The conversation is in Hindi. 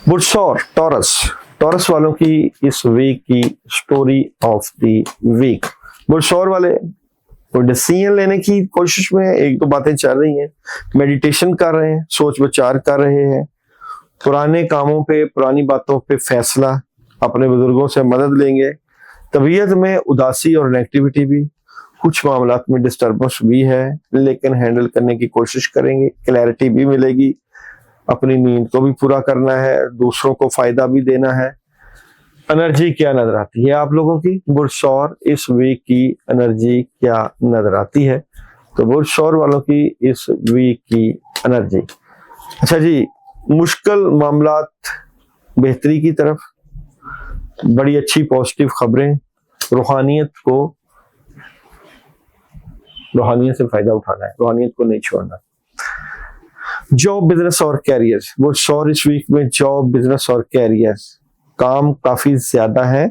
बुधसौर टॉरस, टॉरस वालों की इस वीक की स्टोरी ऑफ द वीक। बुधसौर वाले कोई डिसीजन लेने की कोशिश में, एक दो बातें चल रही हैं, मेडिटेशन कर रहे हैं, सोच विचार कर रहे हैं, पुराने कामों पे, पुरानी बातों पे फैसला, अपने बुजुर्गों से मदद लेंगे। तबीयत में उदासी और नेगेटिविटी भी, कुछ मामलात में डिस्टर्बेंस भी है, लेकिन हैंडल करने की कोशिश करेंगे, क्लैरिटी भी मिलेगी। अपनी नींद को भी पूरा करना है, दूसरों को फायदा भी देना है। एनर्जी क्या नजर आती है आप लोगों की? बुधसौर इस वीक की एनर्जी क्या नजर आती है? तो बुधसौर वालों की इस वीक की एनर्जी, अच्छा जी, मुश्किल मामलात बेहतरी की तरफ, बड़ी अच्छी पॉजिटिव खबरें, रूहानियत से फायदा उठाना है, रूहानियत को नहीं छोड़ना। जॉब, बिजनेस और कैरियर, वो 100 इस वीक में जॉब, बिजनेस और कैरियर, काम काफी ज्यादा है,